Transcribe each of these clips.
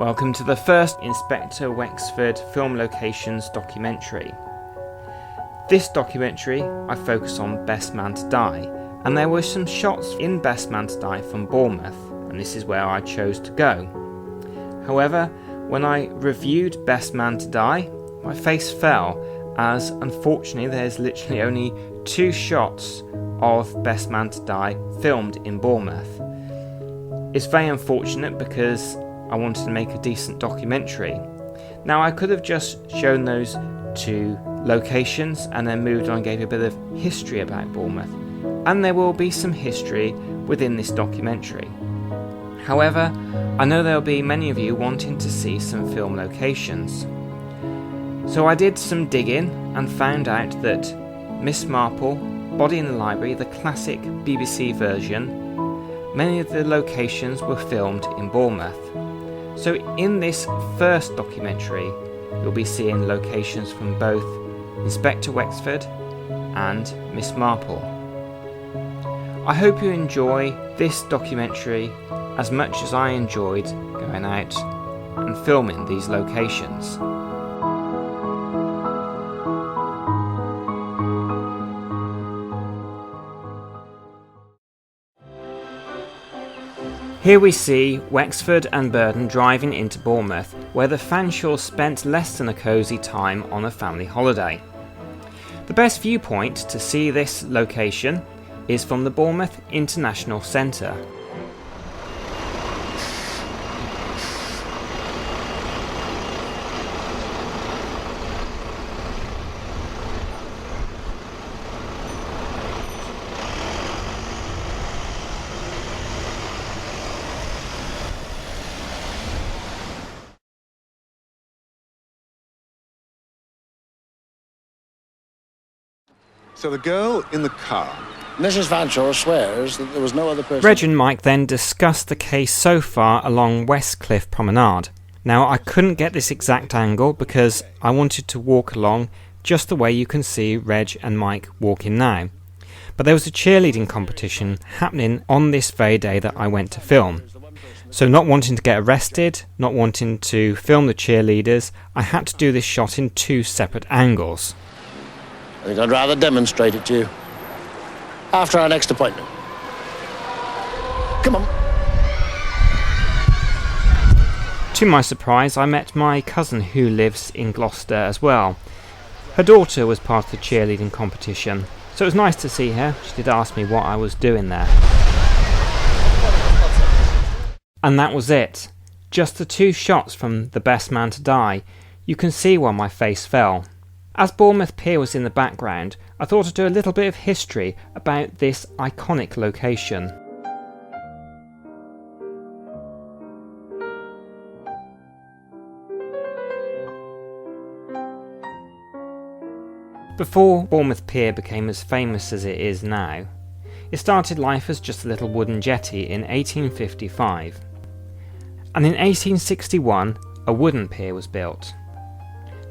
Welcome to the first Inspector Wexford film locations documentary. This documentary I focus on Best Man to Die, and there were some shots in Best Man to Die from Bournemouth, and this is where I chose to go. However, when I reviewed Best Man to Die, my face fell, as unfortunately there's literally only 2 shots of Best Man to Die filmed in Bournemouth. It's very unfortunate because I wanted to make a decent documentary. Now I could have just shown those 2 locations and then moved on and gave a bit of history about Bournemouth, and there will be some history within this documentary. However, I know there will be many of you wanting to see some film locations. So I did some digging and found out that Miss Marple, Body in the Library, the classic BBC version, many of the locations were filmed in Bournemouth. So in this first documentary, you'll be seeing locations from both Inspector Wexford and Miss Marple. I hope you enjoy this documentary as much as I enjoyed going out and filming these locations. Here we see Wexford and Burden driving into Bournemouth, where the Fanshaws spent less than a cosy time on a family holiday. The best viewpoint to see this location is from the Bournemouth International Centre. So the girl in the car. Mrs. Fanshawe swears that there was no other person. Reg and Mike then discussed the case so far along Cliff Promenade. Now I couldn't get this exact angle because I wanted to walk along just the way you can see Reg and Mike walking now. But there was a cheerleading competition happening on this very day that I went to film. So not wanting to get arrested, not wanting to film the cheerleaders, I had to do this shot in 2 separate angles. I think I'd rather demonstrate it to you after our next appointment. Come on. To my surprise, I met my cousin who lives in Gloucester as well. Her daughter was part of the cheerleading competition, so it was nice to see her. She did ask me what I was doing there. And that was it. Just the 2 shots from the Best Man to Die. You can see where my face fell. As Bournemouth Pier was in the background, I thought I'd do a little bit of history about this iconic location. Before Bournemouth Pier became as famous as it is now, it started life as just a little wooden jetty in 1855. And in 1861, a wooden pier was built.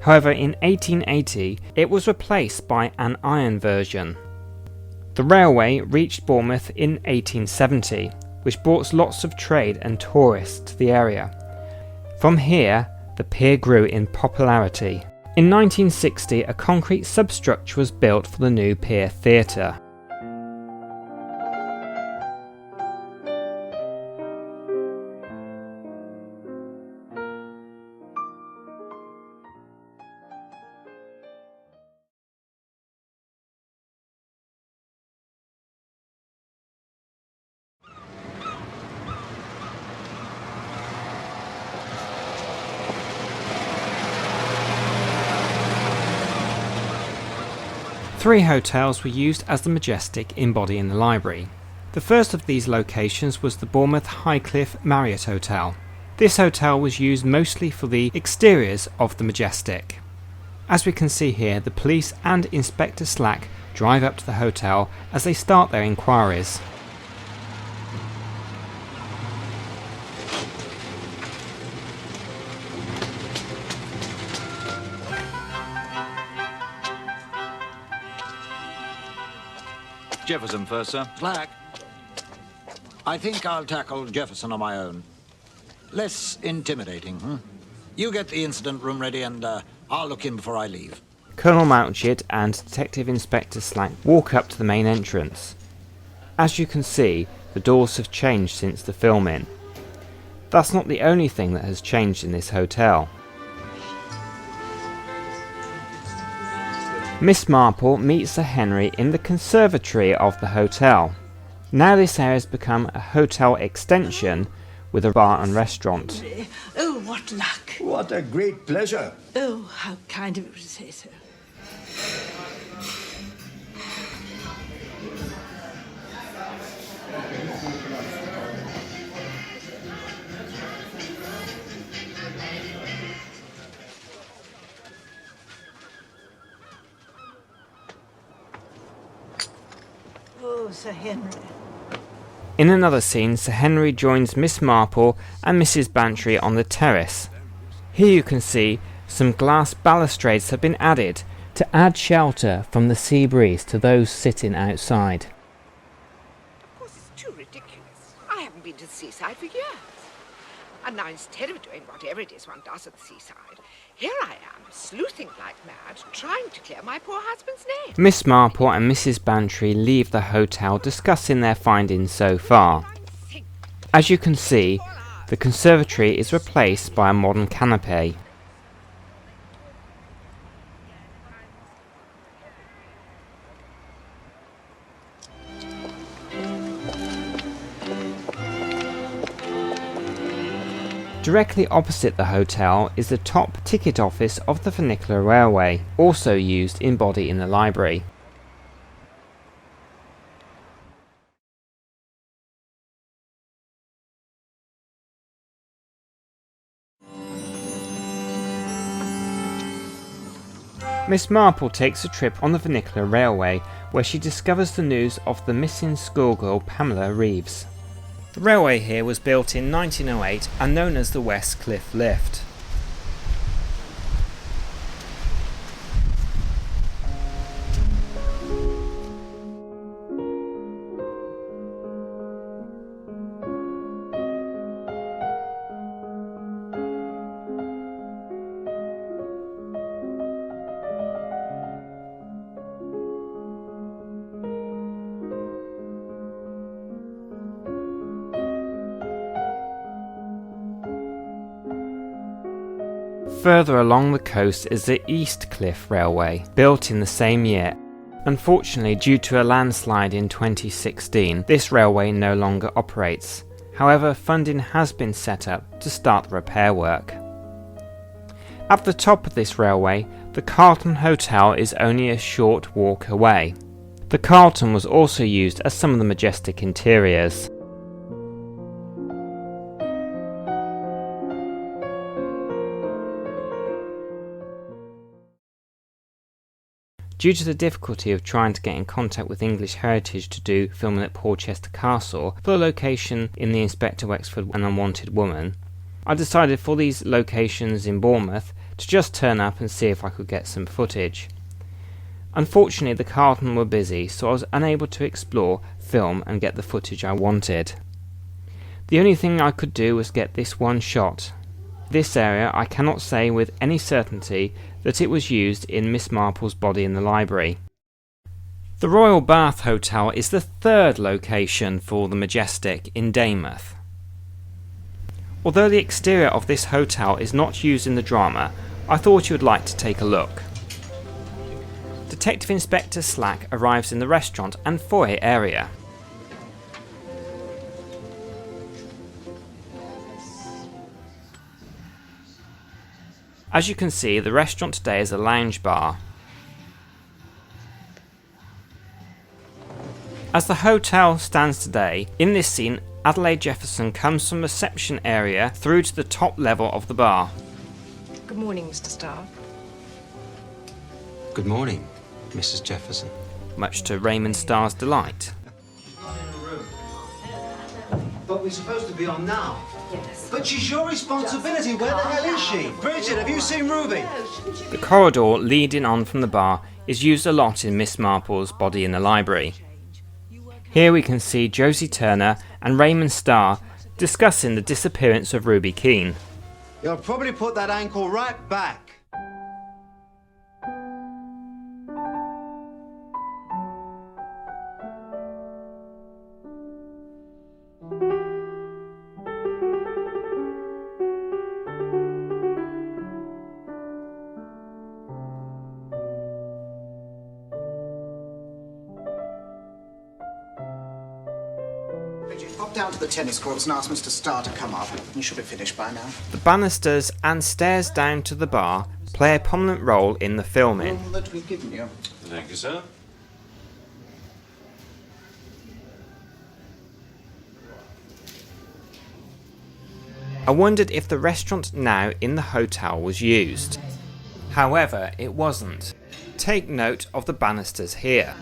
However, in 1880, it was replaced by an iron version. The railway reached Bournemouth in 1870, which brought lots of trade and tourists to the area. From here, the pier grew in popularity. In 1960, a concrete substructure was built for the new Pier Theatre. Three hotels were used as the Majestic in Body in the Library. The first of these locations was the Bournemouth Highcliff Marriott Hotel. This hotel was used mostly for the exteriors of the Majestic. As we can see here, the police and Inspector Slack drive up to the hotel as they start their inquiries. Jefferson first, sir. Slack. I think I'll tackle Jefferson on my own. less intimidating, hmm? You get the incident room ready and I'll look in before I leave. Colonel Mountchid and Detective Inspector Slack walk up to the main entrance. As you can see, the doors have changed since the filming. That's not the only thing that has changed in this hotel. Miss Marple meets Sir Henry in the conservatory of the hotel. Now this area has become a hotel extension with a bar and restaurant. Oh, what luck. What a great pleasure. Oh, how kind of you to say so. Oh, Sir Henry. In another scene, Sir Henry joins Miss Marple and Mrs. Bantry on the terrace. Here you can see some glass balustrades have been added to add shelter from the sea breeze to those sitting outside. Of course, it's too ridiculous. I haven't been to the seaside for years. And now instead of doing whatever it is one does at the seaside, here I am, sleuthing like mad, trying to clear my poor husband's name. Miss Marple and Mrs. Bantry leave the hotel discussing their findings so far. As you can see, the conservatory is replaced by a modern canopy. Directly opposite the hotel is the top ticket office of the Funicular Railway, also used in body in the library. Miss Marple takes a trip on the Funicular Railway where she discovers the news of the missing schoolgirl Pamela Reeves. The railway here was built in 1908 and known as the West Cliff Lift. Further along the coast is the East Cliff Railway, built in the same year. Unfortunately, due to a landslide in 2016, this railway no longer operates. However, funding has been set up to start the repair work. At the top of this railway, the Carlton Hotel is only a short walk away. The Carlton was also used as some of the majestic interiors. Due to the difficulty of trying to get in contact with English Heritage to do filming at Porchester Castle for the location in the Inspector Wexford An Unwanted Woman, I decided for these locations in Bournemouth to just turn up and see if I could get some footage. Unfortunately, the Carlton were busy, so I was unable to explore, film and get the footage I wanted. The only thing I could do was get this one shot. This area I cannot say with any certainty that it was used in Miss Marple's body in the library. The Royal Bath Hotel is the third location for the Majestic in Weymouth. Although the exterior of this hotel is not used in the drama, I thought you would like to take a look. Detective Inspector Slack arrives in the restaurant and foyer area. As you can see, the restaurant today is a lounge bar. As the hotel stands today, in this scene, Adelaide Jefferson comes from the reception area through to the top level of the bar. Good morning, Mr. Starr. Good morning, Mrs. Jefferson. Much to Raymond Starr's delight. But we're supposed to be on now. Yes. But she's your responsibility. Where the hell is she? Bridget, have you seen Ruby? The corridor leading on from the bar is used a lot in Miss Marple's Body in the Library. Here we can see Josie Turner and Raymond Starr discussing the disappearance of Ruby Keane. You'll probably put that ankle right back. Pop down to the tennis courts and ask Mr. Starr to come up. You should be finished by now. The banisters and stairs down to the bar play a prominent role in the filming. All that we've given you. Thank you, sir. I wondered if the restaurant now in the hotel was used. However, it wasn't. Take note of the banisters here.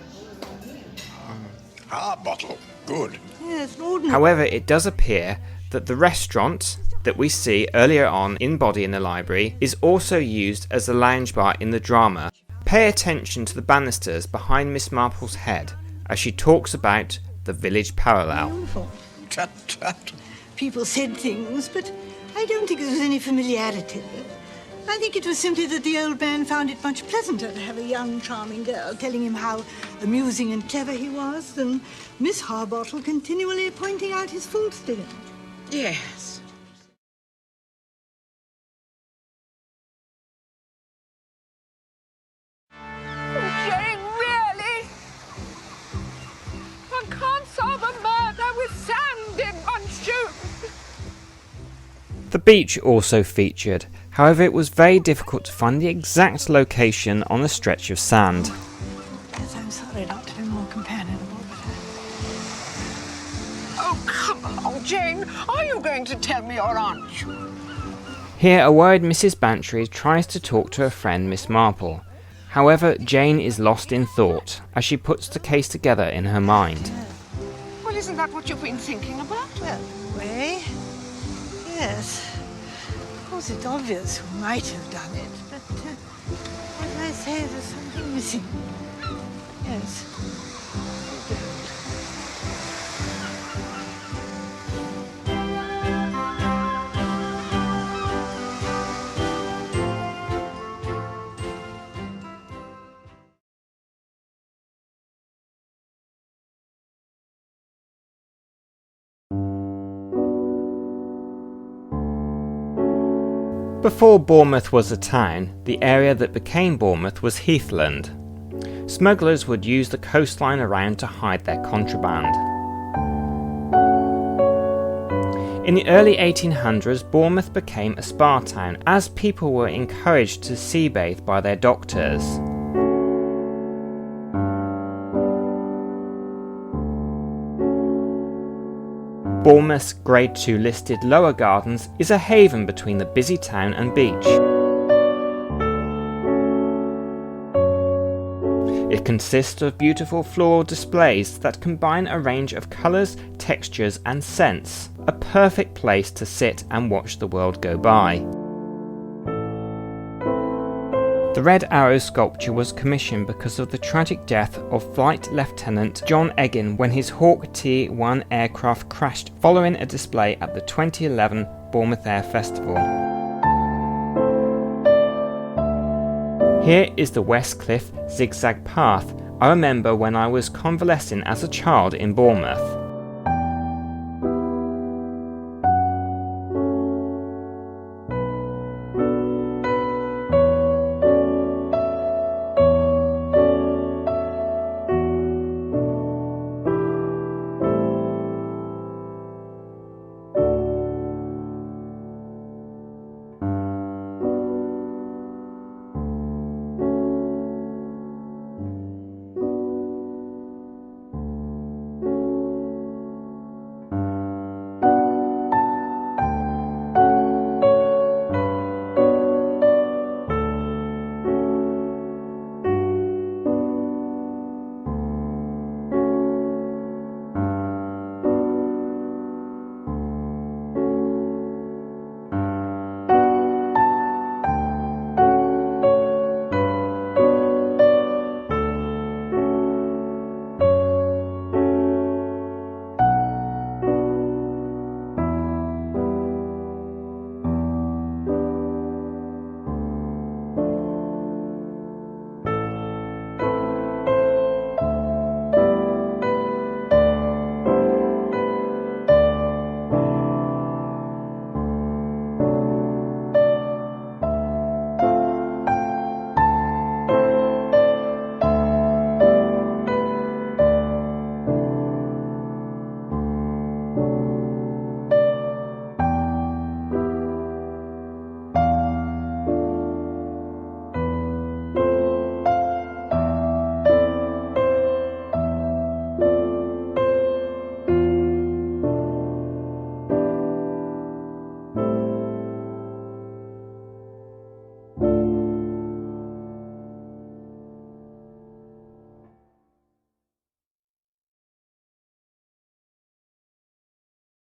Bottle. Good. Yes, Lord. However, it does appear that the restaurant that we see earlier on in Body in the Library is also used as a lounge bar in the drama. Pay attention to the banisters behind Miss Marple's head as she talks about the village parallel. Beautiful. Tut tut. People said things, but I don't think there was any familiarity. I think it was simply that the old man found it much pleasanter to have a young, charming girl telling him how amusing and clever he was than Miss Harbottle continually pointing out his faults to him. Yes. Oh, Jane, really? One can't solve a murder with sand in one's shoes. The beach also featured, however it was very difficult to find the exact location on a stretch of sand. Yes, I'm sorry not to be more companionable, but Oh, come along, Jane. Are you going to tell me or aren't you? Here a worried Mrs. Bantry tries to talk to her friend Miss Marple. However, Jane is lost in thought as she puts the case together in her mind. Well, isn't that what you've been thinking about? well, way. Yes. Of course, it's obvious who might have done it, but as I say, there's something missing. Yes. Before Bournemouth was a town, the area that became Bournemouth was heathland. Smugglers would use the coastline around to hide their contraband. In the early 1800s, Bournemouth became a spa town as people were encouraged to sea bathe by their doctors. Bournemouth's Grade 2 listed Lower Gardens is a haven between the busy town and beach. It consists of beautiful floral displays that combine a range of colours, textures and scents. A perfect place to sit and watch the world go by. The Red Arrow sculpture was commissioned because of the tragic death of Flight Lieutenant John Egan when his Hawk T-1 aircraft crashed following a display at the 2011 Bournemouth Air Festival. Here is the West Cliff zigzag path I remember when I was convalescing as a child in Bournemouth.